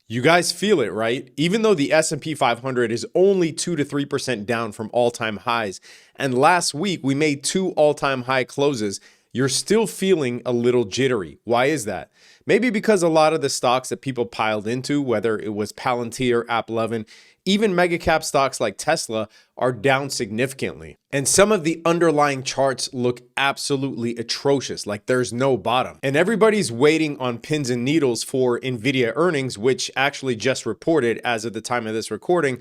You guys feel it, right? Even though the S&P 500 is only 2 to 3% down from all-time highs, and last week we made two all-time high closes, you're still feeling a little jittery. Why is that? Maybe because a lot of the stocks that people piled into, whether it was Palantir, App11, even mega cap stocks like Tesla, are down significantly. And some of the underlying charts look absolutely atrocious, like there's no bottom. And everybody's waiting on pins and needles for NVDA earnings, which actually just reported as of the time of this recording.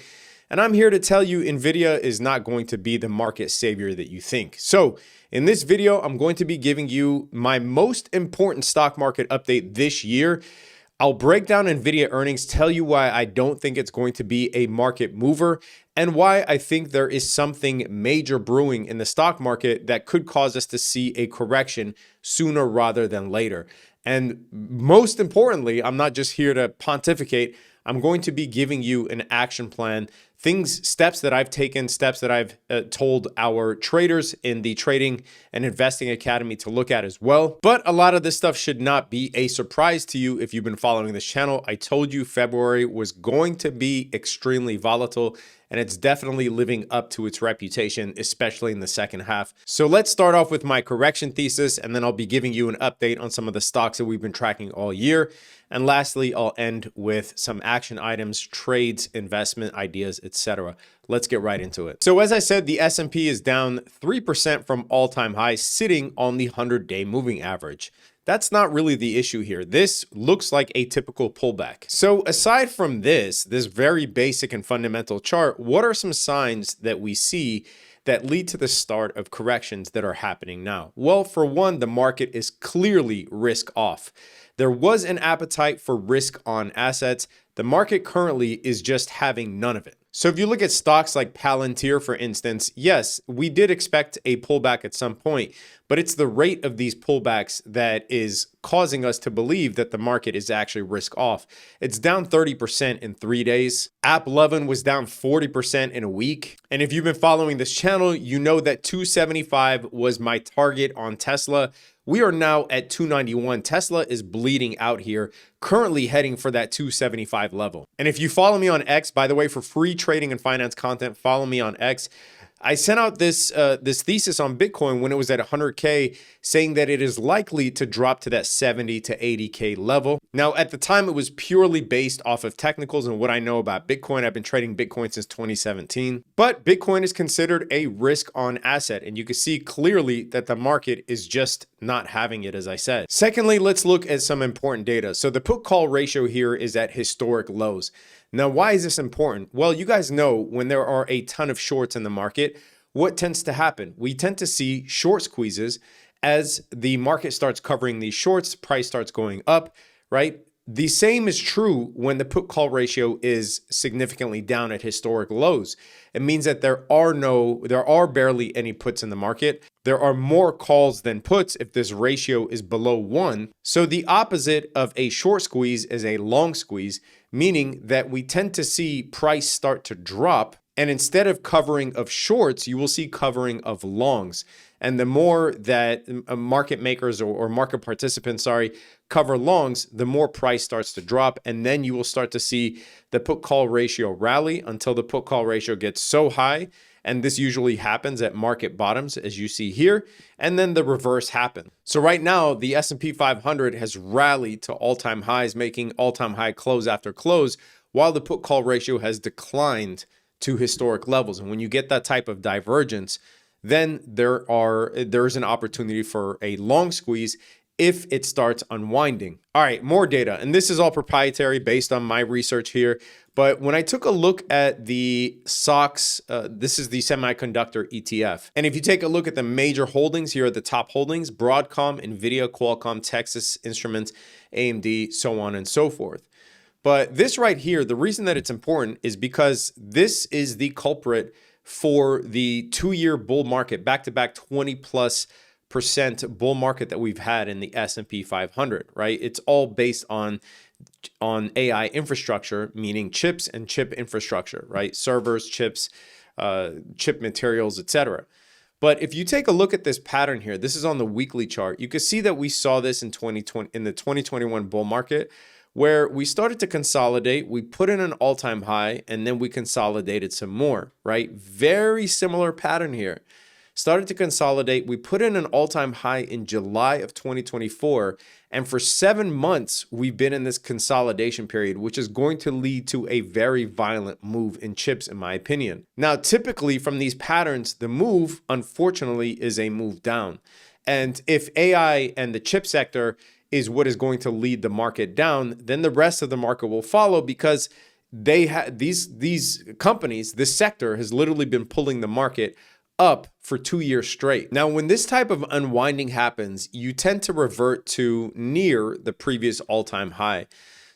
And I'm here to tell you NVIDIA is not going to be the market savior that you think. So in this video, I'm going to be giving you my most important stock market update this year. I'll break down NVIDIA earnings, tell you why I don't think it's going to be a market mover, and why I think there is something major brewing in the stock market that could cause us to see a correction sooner rather than later. And most importantly, I'm not just here to pontificate. I'm going to be giving you an action plan, steps that I've taken, steps that I've told our traders in the Trading and Investing Academy to look at as well. But a lot of this stuff should not be a surprise to you if you've been following this channel. I told you February was going to be extremely volatile, and it's definitely living up to its reputation, especially in the second half. So let's start off with my correction thesis, and then I'll be giving you an update on some of the stocks that we've been tracking all year. And lastly, I'll end with some action items, trades, investment ideas, etc. Let's get right into it. So as I said, the S&P is down 3% from all-time highs, sitting on the 100-day moving average. That's not really the issue here. This looks like a typical pullback. So aside from this very basic and fundamental chart, what are some signs that we see that lead to the start of corrections that are happening now? Well, for one, the market is clearly risk off. There was an appetite for risk on assets. The market currently is just having none of it. So if you look at stocks like Palantir, for instance, yes, we did expect a pullback at some point, but it's the rate of these pullbacks that is causing us to believe that the market is actually risk off. It's down 30% in 3 days. App11 was down 40% in a week. And if you've been following this channel, you know that 275 was my target on Tesla. We are now at 291. Tesla is bleeding out here, currently heading for that 275 level. And if you follow me on X, by the way, for free trading and finance content, follow me on X. I sent out this thesis on Bitcoin when it was at 100K, saying that it is likely to drop to that 70 to 80K level. Now, at the time, it was purely based off of technicals and what I know about Bitcoin. I've been trading Bitcoin since 2017, but Bitcoin is considered a risk on asset. And you can see clearly that the market is just not having it, as I said. Secondly, let's look at some important data. So the put call ratio here is at historic lows. Now, why is this important? Well, you guys know when there are a ton of shorts in the market, what tends to happen? We tend to see short squeezes as the market starts covering these shorts, price starts going up, right? The same is true when the put call ratio is significantly down at historic lows. It means that there are barely any puts in the market. There are more calls than puts if this ratio is below 1. So the opposite of a short squeeze is a long squeeze, meaning that we tend to see price start to drop. And instead of covering of shorts, you will see covering of longs. And the more that market makers or market participants, cover longs, the more price starts to drop. And then you will start to see the put call ratio rally until the put call ratio gets so high. And this usually happens at market bottoms, as you see here. And then the reverse happens. So right now, the S&P 500 has rallied to all-time highs, making all-time high close after close, while the put call ratio has declined to historic levels. And when you get that type of divergence, then there's an opportunity for a long squeeze if it starts unwinding. All right, more data. And this is all proprietary based on my research here. But when I took a look at the SOX, this is the semiconductor ETF. And if you take a look at the major holdings, here are the top holdings: Broadcom, NVIDIA, Qualcomm, Texas Instruments, AMD, so on and so forth. But this right here, the reason that it's important is because this is the culprit for the 2-year bull market, back-to-back 20+% bull market that we've had in the S&P 500, right? It's all based on AI infrastructure, meaning chips and chip infrastructure, right? Servers, chips, chip materials, etc. But if you take a look at this pattern here, this is on the weekly chart. You can see that we saw this in the 2021 bull market, where we started to consolidate, we put in an all-time high, and then we consolidated some more, right? Very similar pattern here. Started to consolidate, we put in an all-time high in July of 2024, and for 7 months, we've been in this consolidation period, which is going to lead to a very violent move in chips, in my opinion. Now, typically from these patterns, the move, unfortunately, is a move down. And if AI and the chip sector is what is going to lead the market down, then the rest of the market will follow, because they have these companies, this sector has literally been pulling the market up for 2 years straight. Now, when this type of unwinding happens, you tend to revert to near the previous all-time high.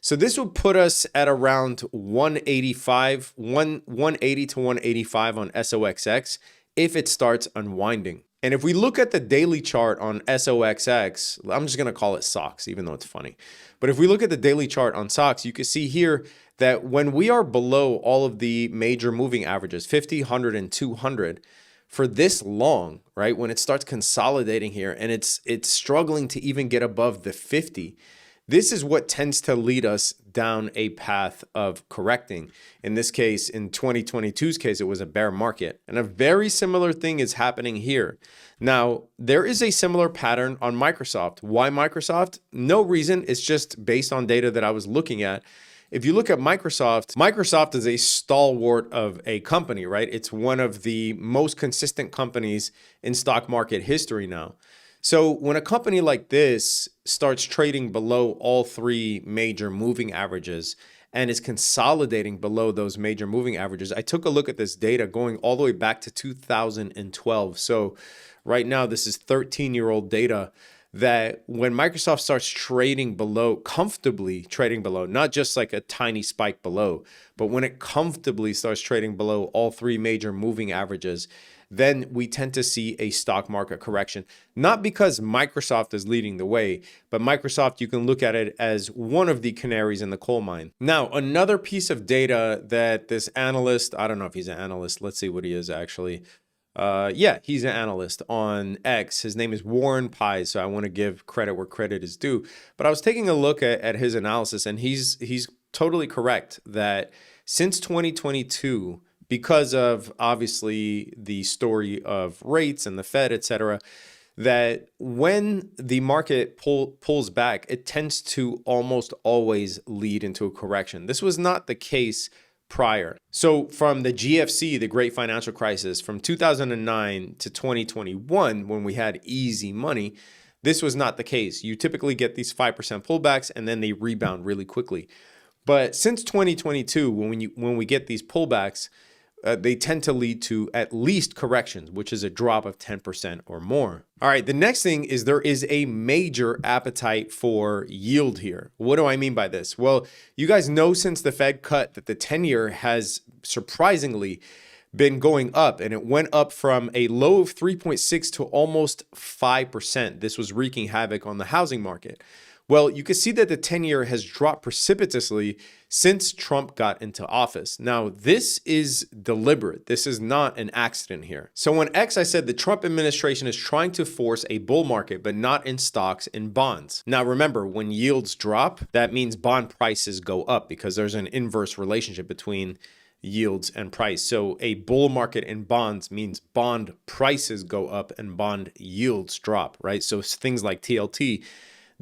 So this would put us at around 185, 180 to 185 on SOXX if it starts unwinding. And if we look at the daily chart on SOXX, I'm just going to call it SOX, even though it's funny. But if we look at the daily chart on SOX, you can see here that when we are below all of the major moving averages, 50, 100, and 200, for this long, right, when it starts consolidating here and it's struggling to even get above the 50, this is what tends to lead us down a path of correcting. In this case, in 2022's case, it was a bear market. And a very similar thing is happening here. Now, there is a similar pattern on Microsoft. Why Microsoft? No reason. It's just based on data that I was looking at. If you look at Microsoft, Microsoft is a stalwart of a company, right? It's one of the most consistent companies in stock market history now. So when a company like this starts trading below all three major moving averages and is consolidating below those major moving averages, I took a look at this data going all the way back to 2012. So right now, this is 13-year-old data, that when Microsoft starts trading below, comfortably trading below, not just like a tiny spike below, but when it comfortably starts trading below all three major moving averages, then we tend to see a stock market correction. Not because Microsoft is leading the way, but Microsoft, you can look at it as one of the canaries in the coal mine. Now, another piece of data that this analyst, I don't know if he's an analyst, let's see what he is actually. Yeah, he's an analyst on X. His name is Warren Pies, so I want to give credit where credit is due. But I was taking a look at his analysis, and he's totally correct that since 2022, because of obviously the story of rates and the Fed, et cetera, that when the market pulls back, it tends to almost always lead into a correction. This was not the case prior. So from the GFC, the Great Financial Crisis, from 2009 to 2021, when we had easy money, this was not the case. You typically get these 5% pullbacks and then they rebound really quickly. But since 2022, when we get these pullbacks, they tend to lead to at least corrections, which is a drop of 10% or more. All right, the next thing is there is a major appetite for yield here. What do I mean by this? Well, you guys know since the Fed cut that the 10-year has surprisingly been going up, and it went up from a low of 3.6 to almost 5%. This was wreaking havoc on the housing market. Well, you can see that the 10-year has dropped precipitously since Trump got into office. Now, this is deliberate. This is not an accident here. So on X, I said the Trump administration is trying to force a bull market, but not in stocks and bonds. Now, remember, when yields drop, that means bond prices go up because there's an inverse relationship between yields and price. So a bull market in bonds means bond prices go up and bond yields drop, right? So things like TLT,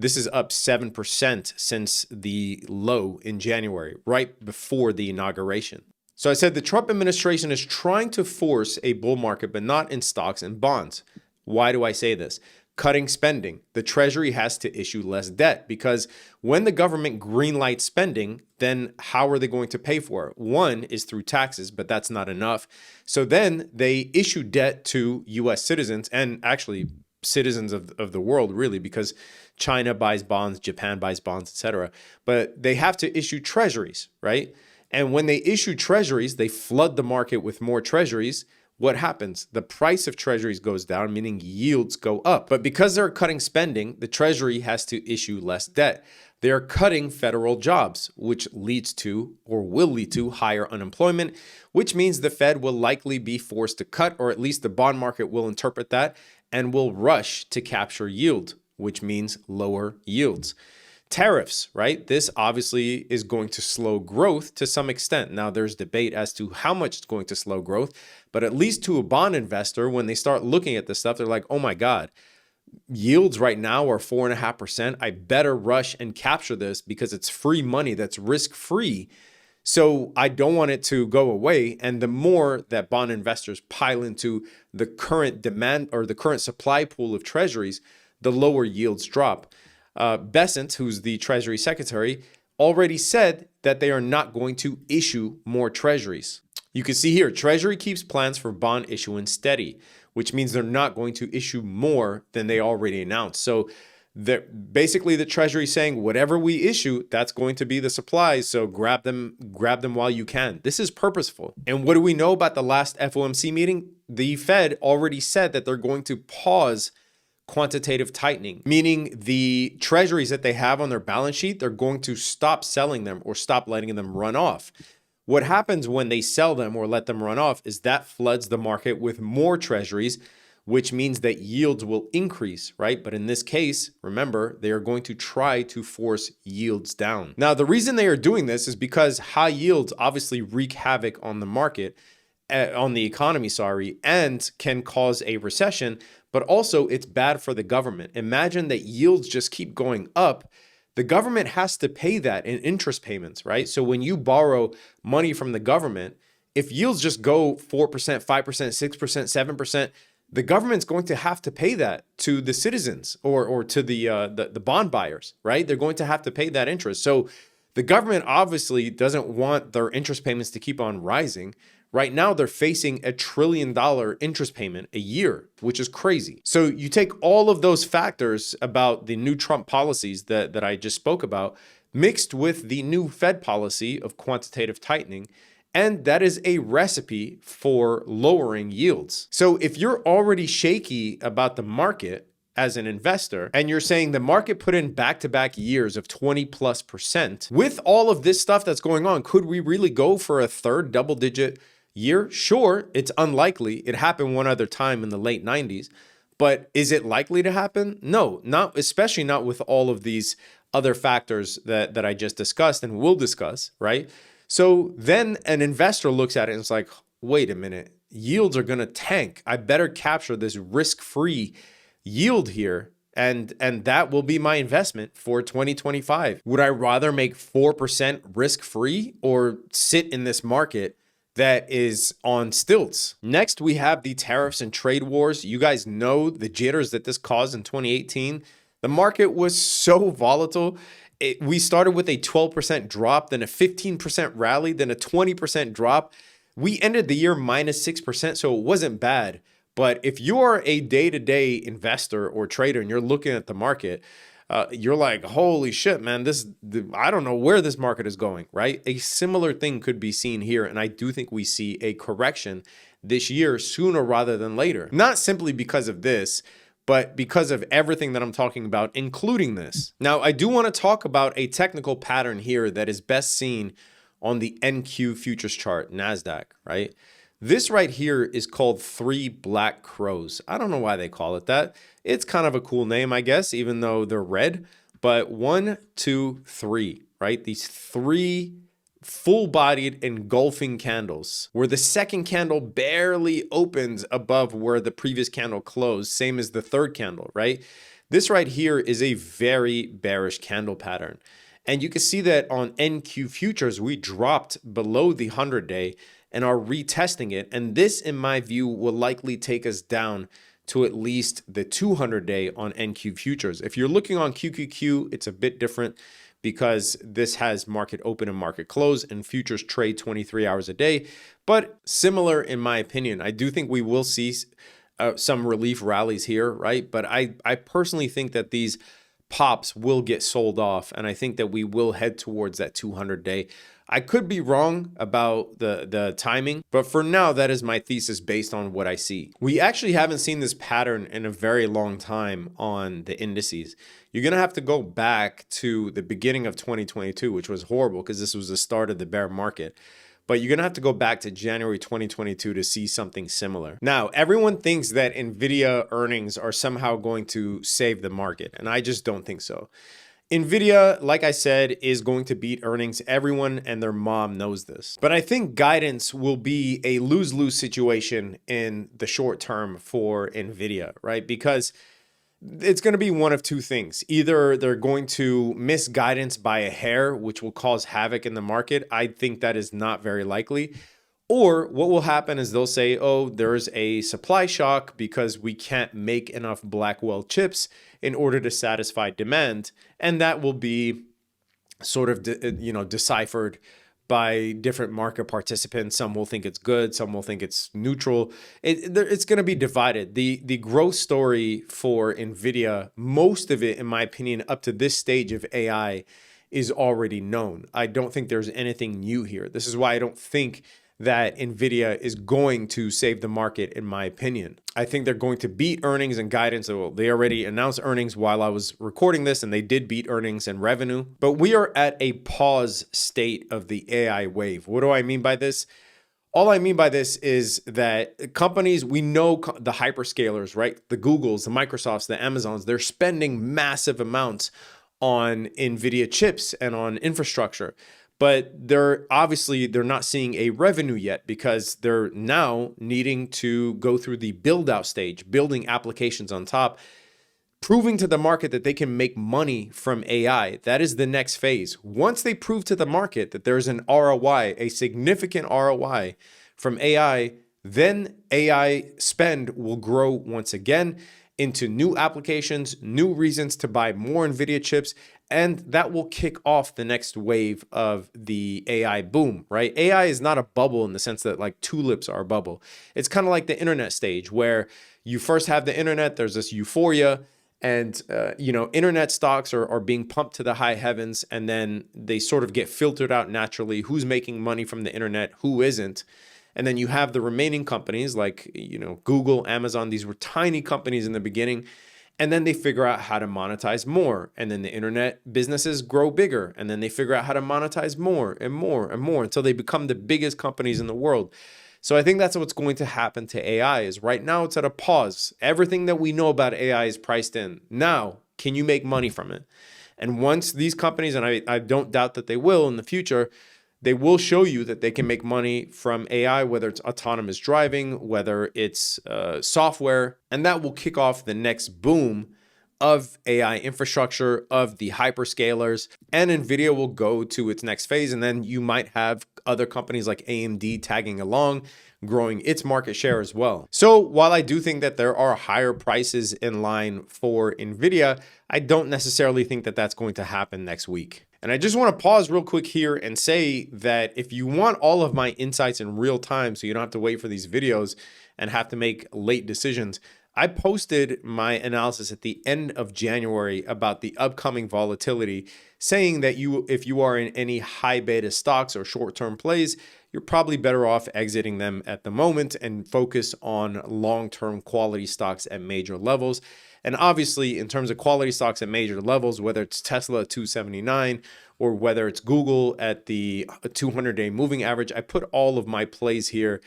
this is up 7% since the low in January, right before the inauguration. So I said the Trump administration is trying to force a bull market, but not in stocks and bonds. Why do I say this? Cutting spending. The Treasury has to issue less debt because when the government greenlights spending, then how are they going to pay for it? One is through taxes, but that's not enough. So then they issue debt to U.S. citizens and actually citizens of the world, really, because China buys bonds, Japan buys bonds, etc. But they have to issue treasuries, right? And when they issue treasuries, they flood the market with more treasuries. What happens? The price of treasuries goes down, meaning yields go up. But because they're cutting spending, the Treasury has to issue less debt. They're cutting federal jobs, which leads to or will lead to higher unemployment, which means the Fed will likely be forced to cut, or at least the bond market will interpret that and will rush to capture yield, which means lower yields. Tariffs, right? This obviously is going to slow growth to some extent. Now, there's debate as to how much it's going to slow growth, but at least to a bond investor, when they start looking at this stuff, they're like, oh my God, yields right now are 4.5%. I better rush and capture this because it's free money that's risk-free. So I don't want it to go away. And the more that bond investors pile into the current demand or the current supply pool of treasuries, the lower yields drop. Bessent, who's the Treasury Secretary, already said that they are not going to issue more treasuries. You can see here, Treasury keeps plans for bond issuance steady, which means they're not going to issue more than they already announced. So basically the Treasury saying whatever we issue, that's going to be the supply. So grab them while you can. This is purposeful. And what do we know about the last FOMC meeting? The Fed already said that they're going to pause quantitative tightening, meaning the treasuries that they have on their balance sheet, they're going to stop selling them or stop letting them run off. What happens when they sell them or let them run off is that floods the market with more treasuries, which means that yields will increase, right? But in this case, remember, they are going to try to force yields down. Now, the reason they are doing this is because high yields obviously wreak havoc on the market, on the economy, and can cause a recession, but also it's bad for the government. Imagine that yields just keep going up. The government has to pay that in interest payments, right? So when you borrow money from the government, if yields just go 4%, 5%, 6%, 7%, the government's going to have to pay that to the citizens or to the bond buyers, right? They're going to have to pay that interest. So the government obviously doesn't want their interest payments to keep on rising. Right now, they're facing $1 trillion interest payment a year, which is crazy. So you take all of those factors about the new Trump policies that I just spoke about, mixed with the new Fed policy of quantitative tightening, and that is a recipe for lowering yields. So if you're already shaky about the market as an investor, and you're saying the market put in back-to-back years of 20+%, with all of this stuff that's going on, could we really go for a third double-digit year? Sure, it's unlikely. It happened one other time in the late 90s, but is it likely to happen? No, not especially not with all of these other factors that I just discussed and will discuss, right? So then an investor looks at it and it's like, wait a minute, yields are going to tank. I better capture this risk-free yield here, and that will be my investment for 2025. Would I rather make 4% risk-free or sit in this market that is on stilts? Next, we have the tariffs and trade wars. You guys know the jitters that this caused in 2018. The market was so volatile. We started with a 12% drop, then a 15% rally, then a 20% drop. We ended the year minus 6%, so it wasn't bad. But if you're a day-to-day investor or trader and you're looking at the market, you're like, holy shit, man, I don't know where this market is going, right? A similar thing could be seen here. And I do think we see a correction this year sooner rather than later. Not simply because of this, but because of everything that I'm talking about, including this. Now, I do want to talk about a technical pattern here that is best seen on the NQ futures chart, NASDAQ, right? This right here is called 3 black crows. I don't know why they call it that. It's kind of a cool name, I guess, even though they're red. But 1, 2, 3, right? These 3 full-bodied engulfing candles, where the second candle barely opens above where the previous candle closed, same as the third candle, right? This right here is a very bearish candle pattern. And you can see that on NQ futures, we dropped below the 100-day and are retesting it. And this, in my view, will likely take us down to at least the 200-day on NQ futures. If you're looking on QQQ, it's a bit different because this has market open and market close, and futures trade 23 hours a day. But similar, in my opinion, I do think we will see some relief rallies here, right? But I personally think that these pops will get sold off, and I think that we will head towards that 200-day. I could be wrong about the timing, but for now, that is my thesis based on what I see. We actually haven't seen this pattern in a very long time on the indices. You're going to have to go back to the beginning of 2022, which was horrible because this was the start of the bear market. But you're going to have to go back to January 2022 to see something similar. Now, everyone thinks that NVDA earnings are somehow going to save the market, and I just don't think so. NVIDIA, like I said, is going to beat earnings. Everyone and their mom knows this. But I think guidance will be a lose-lose situation in the short term for NVIDIA, right? Because it's going to be one of two things. Either they're going to miss guidance by a hair, which will cause havoc in the market. I think that is not very likely. Or what will happen is they'll say, oh, there's a supply shock because we can't make enough Blackwell chips in order to satisfy demand. And that will be sort of, deciphered by different market participants. Some will think it's good, some will think it's neutral. It's going to be divided. The growth story for NVIDIA, most of it, in my opinion, up to this stage of AI is already known. I don't think there's anything new here. This is why I don't think that NVIDIA is going to save the market, in my opinion. I think they're going to beat earnings and guidance. Well, they already announced earnings while I was recording this, and they did beat earnings and revenue. But we are at a pause state of the AI wave. What do I mean by this? All I mean by this is that companies, we know the hyperscalers, right? The Googles, the Microsofts, the Amazons, they're spending massive amounts on NVIDIA chips and on infrastructure. But they're not seeing a revenue yet because they're now needing to go through the build out stage, building applications on top, proving to the market that they can make money from AI. That is the next phase. Once they prove to the market that there's an ROI, a significant ROI from AI, then AI spend will grow once again into new applications, new reasons to buy more NVIDIA chips, and that will kick off the next wave of the AI boom, right? AI is not a bubble in the sense that like tulips are a bubble. It's kind of like the internet stage where you first have the internet, there's this euphoria, and internet stocks are being pumped to the high heavens, and then they sort of get filtered out naturally. Who's making money from the internet, who isn't? And then you have the remaining companies like, Google, Amazon. These were tiny companies in the beginning. And then they figure out how to monetize more. And then the internet businesses grow bigger. And then they figure out how to monetize more and more and more until they become the biggest companies in the world. So I think that's what's going to happen to AI is right now it's at a pause. Everything that we know about AI is priced in. Now, can you make money from it? And once these companies, and I don't doubt that they will in the future, they will show you that they can make money from AI, whether it's autonomous driving, whether it's software, and that will kick off the next boom of AI infrastructure, of the hyperscalers, and NVIDIA will go to its next phase. And then you might have other companies like AMD tagging along, growing its market share as well. So while I do think that there are higher prices in line for NVIDIA, I don't necessarily think that that's going to happen next week. And I just want to pause real quick here and say that if you want all of my insights in real time, so you don't have to wait for these videos and have to make late decisions, I posted my analysis at the end of January about the upcoming volatility, saying that if you are in any high beta stocks or short-term plays, you're probably better off exiting them at the moment and focus on long-term quality stocks at major levels. And obviously, in terms of quality stocks at major levels, whether it's Tesla at 279 or whether it's Google at the 200-day moving average, I put all of my plays here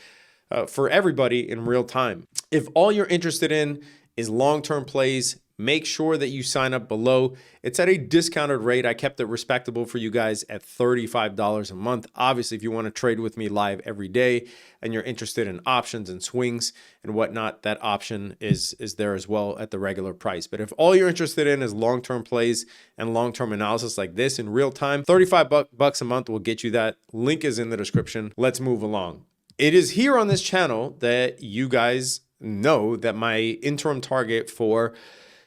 for everybody in real time. If all you're interested in is long-term plays, make sure that you sign up below. It's at a discounted rate. I kept it respectable for you guys at $35 a month. Obviously, if you want to trade with me live every day and you're interested in options and swings and whatnot, that option is there as well at the regular price. But if all you're interested in is long-term plays and long-term analysis like this in real time, $35 a month will get you that. Link is in the description. Let's move along. It is here on this channel that you guys know that my interim target for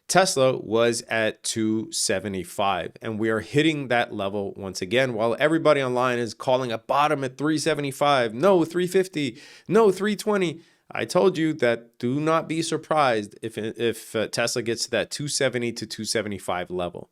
Tesla was at 275, and we are hitting that level once again, while everybody online is calling a bottom at 375, no 350, no 320. I told you that do not be surprised if Tesla gets to that 270 to 275 level.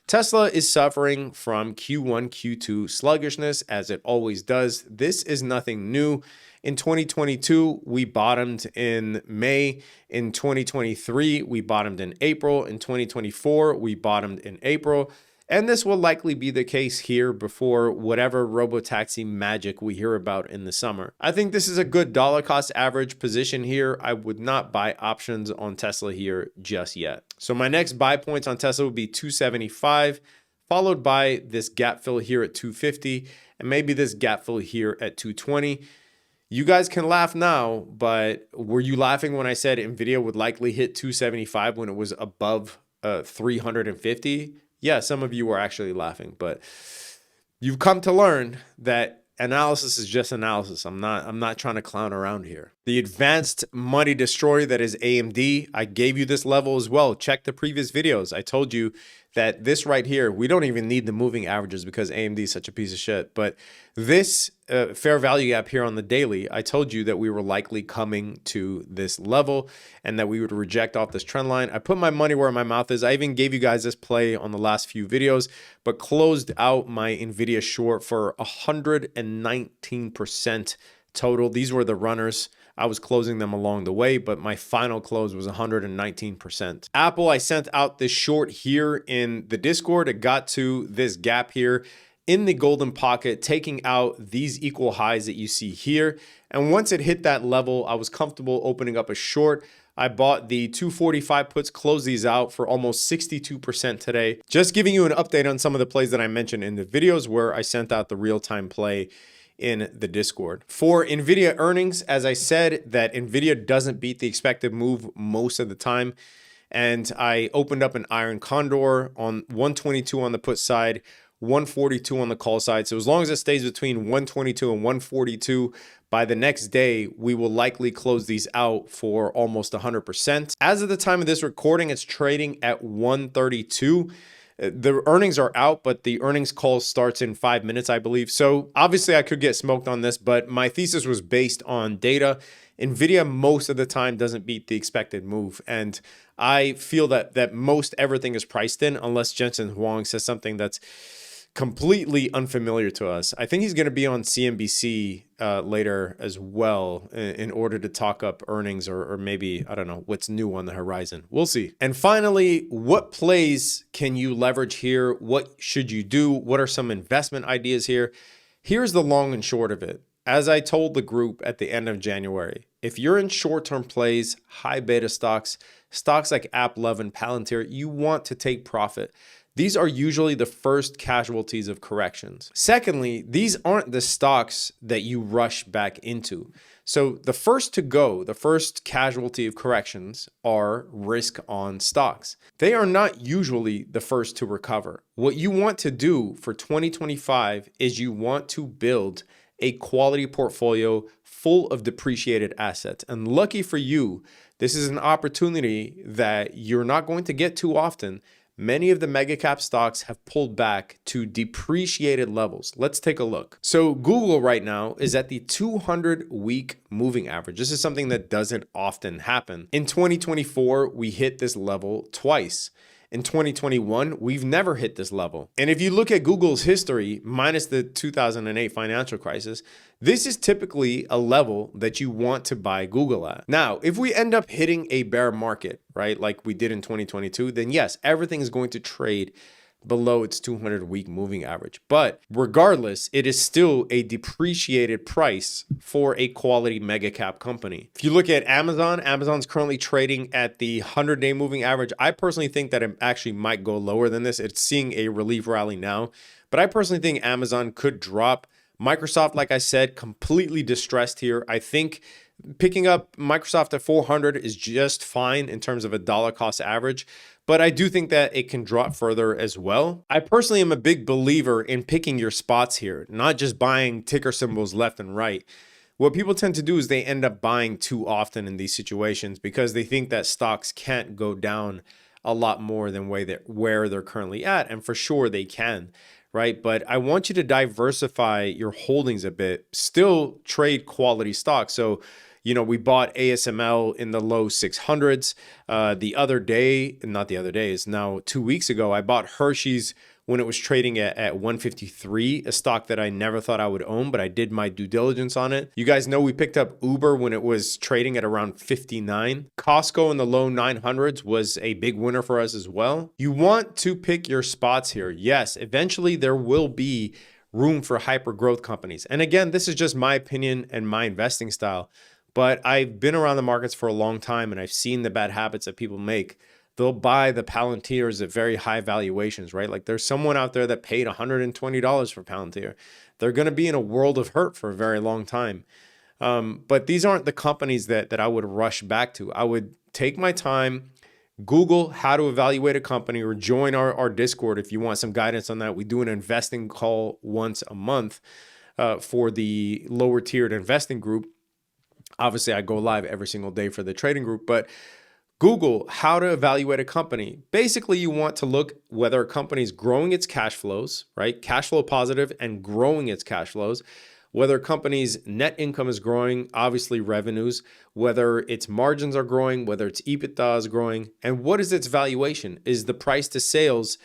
Tesla is suffering from Q1, Q2 sluggishness, as it always does. This is nothing new. In 2022, we bottomed in May. In 2023, we bottomed in April. In 2024, we bottomed in April. And this will likely be the case here before whatever robotaxi magic we hear about in the summer. I think this is a good dollar cost average position here. I would not buy options on Tesla here just yet. So my next buy points on Tesla would be 275, followed by this gap fill here at 250, and maybe this gap fill here at 220. You guys can laugh now, but were you laughing when I said NVIDIA would likely hit 275 when it was above 350? Yeah, some of you were actually laughing, but you've come to learn that analysis is just analysis. I'm not trying to clown around here. The advanced money destroyer that is AMD, I gave you this level as well. Check the previous videos. I told you that this right here, we don't even need the moving averages because AMD is such a piece of shit. But this fair value gap here on the daily, I told you that we were likely coming to this level and that we would reject off this trend line. I put my money where my mouth is. I even gave you guys this play on the last few videos, but closed out my NVIDIA short for 119% total. These were the runners. I was closing them along the way, but my final close was 119%. Apple, I sent out this short here in the Discord. It got to this gap here in the golden pocket, taking out these equal highs that you see here. And once it hit that level, I was comfortable opening up a short. I bought the 245 puts, closed these out for almost 62% today. Just giving you an update on some of the plays that I mentioned in the videos where I sent out the real-time play in the Discord. For NVIDIA earnings, as I said, that NVIDIA doesn't beat the expected move most of the time. And I opened up an iron condor on 122 on the put side, 142 on the call side. So as long as it stays between 122 and 142, by the next day, we will likely close these out for almost 100%. As of the time of this recording, it's trading at 132. The earnings are out, but the earnings call starts in 5 minutes, I believe. So obviously I could get smoked on this, but my thesis was based on data. NVIDIA most of the time doesn't beat the expected move. And I feel that most everything is priced in unless Jensen Huang says something that's completely unfamiliar to us. I think he's going to be on CNBC later as well in order to talk up earnings or maybe, I don't know, what's new on the horizon. We'll see. And finally, what plays can you leverage here? What should you do? What are some investment ideas here? Here's the long and short of it. As I told the group at the end of January, if you're in short-term plays, high beta stocks like AppLovin and Palantir, you want to take profit. These are usually the first casualties of corrections. Secondly, these aren't the stocks that you rush back into. So the first to go, the first casualty of corrections are risk on stocks. They are not usually the first to recover. What you want to do for 2025 is you want to build a quality portfolio full of depreciated assets. And lucky for you, this is an opportunity that you're not going to get too often. Many of the mega cap stocks have pulled back to depreciated levels. Let's take a look. So Google right now is at the 200-week moving average. This is something that doesn't often happen. In 2024, we hit this level twice. In 2021, we've never hit this level. And if you look at Google's history, minus the 2008 financial crisis, this is typically a level that you want to buy Google at. Now, if we end up hitting a bear market, right, like we did in 2022, then yes, everything is going to trade below its 200-week moving average. But regardless, it is still a depreciated price for a quality mega cap company. If you look at Amazon, Amazon's currently trading at the 100-day moving average. I personally think that it actually might go lower than this. It's seeing a relief rally now, but I personally think Amazon could drop. Microsoft, like I said, completely distressed here. I think picking up Microsoft at 400 is just fine in terms of a dollar cost average, but I do think that it can drop further as well. I personally am a big believer in picking your spots here, not just buying ticker symbols left and right. What people tend to do is they end up buying too often in these situations because they think that stocks can't go down a lot more than where they're currently at, and for sure they can. Right? But I want you to diversify your holdings a bit, still trade quality stocks. So, you know, we bought ASML in the low 600s. The other day, not the other day, is now 2 weeks ago, I bought Hershey's when it was trading at 153, a stock that I never thought I would own, but I did my due diligence on it. You guys know we picked up Uber when it was trading at around 59. Costco in the low 900s was a big winner for us as well. You want to pick your spots here. Yes, eventually there will be room for hyper growth companies. And again, this is just my opinion and my investing style, but I've been around the markets for a long time and I've seen the bad habits that people make. they'll buy the Palantirs at very high valuations, right? Like there's someone out there that paid $120 for Palantir. They're going to be in a world of hurt for a very long time. But these aren't the companies that I would rush back to. I would take my time, Google how to evaluate a company, or join our Discord if you want some guidance on that. We do an investing call once a month for the lower tiered investing group. Obviously, I go live every single day for the trading group, but Google how to evaluate a company. Basically, you want to look whether a company is growing its cash flows, right? Cash flow positive and growing its cash flows. Whether a company's net income is growing, obviously revenues, whether its margins are growing, whether its EBITDA is growing, and what is its valuation? Is the price to sales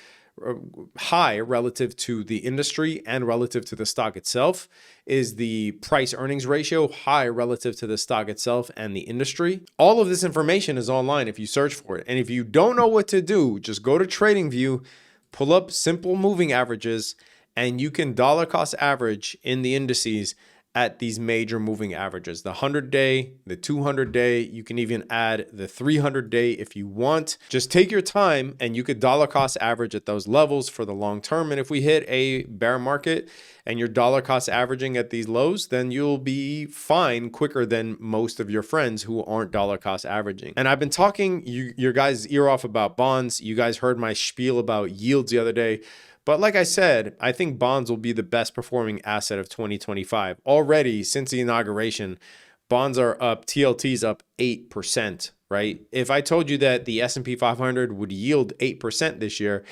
high relative to the industry and relative to the stock itself? Is the price earnings ratio high relative to the stock itself and the industry? All of this information is online if you search for it. And if you don't know what to do, just go to TradingView, pull up simple moving averages, and you can dollar cost average in the indices at these major moving averages, the 100-day, the 200-day. You can even add the 300-day if you want. Just take your time and you could dollar cost average at those levels for the long term. And if we hit a bear market and you're dollar cost averaging at these lows, then you'll be fine quicker than most of your friends who aren't dollar cost averaging. And I've been talking your guys' ear off about bonds. You guys heard my spiel about yields the other day. But like I said, I think bonds will be the best performing asset of 2025. Already since the inauguration, bonds are up, TLT's up 8%, right? If I told you that the S&P 500 would yield 8% this year,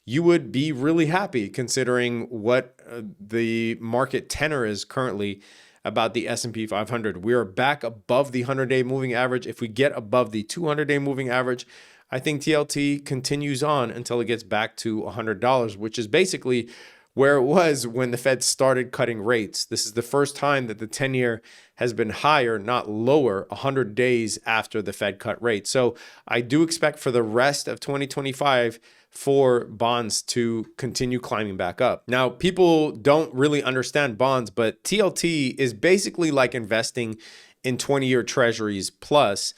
you would be really happy considering what the market tenor is currently about the S&P 500. We are back above the 100-day moving average. If we get above the 200-day moving average, I think TLT continues on until it gets back to $100, which is basically where it was when the Fed started cutting rates. This is the first time that the 10-year has been higher, not lower, 100 days after the Fed cut rates. So I do expect for the rest of 2025 for bonds to continue climbing back up. Now, people don't really understand bonds, but TLT is basically like investing in 20-year treasuries plus.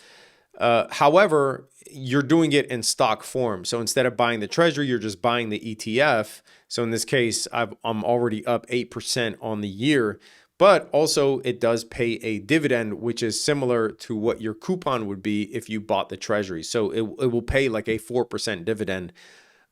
However, you're doing it in stock form. So instead of buying the treasury, you're just buying the ETF. So in this case, I'm already up 8% on the year, but also it does pay a dividend, which is similar to what your coupon would be if you bought the treasury. So it will pay like a 4% dividend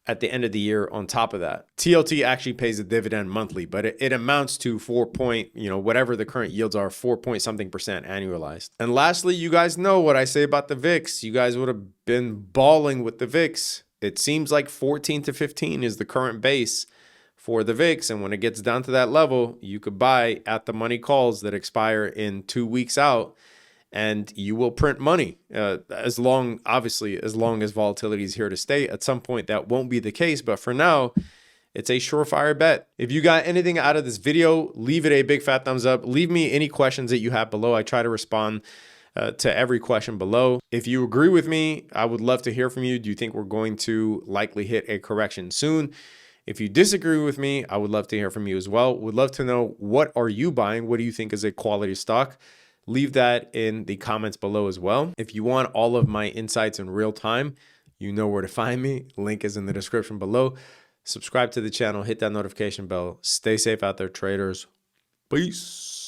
at the end of the year on top of that. TLT actually pays a dividend monthly, but it amounts to 4 point, whatever the current yields are, 4 point something percent annualized. And lastly, you guys know what I say about the VIX. You guys would have been balling with the VIX. It seems like 14 to 15 is the current base for the VIX. And when it gets down to that level, you could buy at the money calls that expire in 2 weeks out. And you will print money as long as volatility is here to stay. At some point, that won't be the case. But for now, it's a surefire bet. If you got anything out of this video, leave it a big fat thumbs up. Leave me any questions that you have below. I try to respond to every question below. If you agree with me, I would love to hear from you. Do you think we're going to likely hit a correction soon? If you disagree with me, I would love to hear from you as well. Would love to know, what are you buying? What do you think is a quality stock? Leave that in the comments below as well. If you want all of my insights in real time, you know where to find me. Link is in the description below. Subscribe to the channel, hit that notification bell. Stay safe out there, traders. Peace.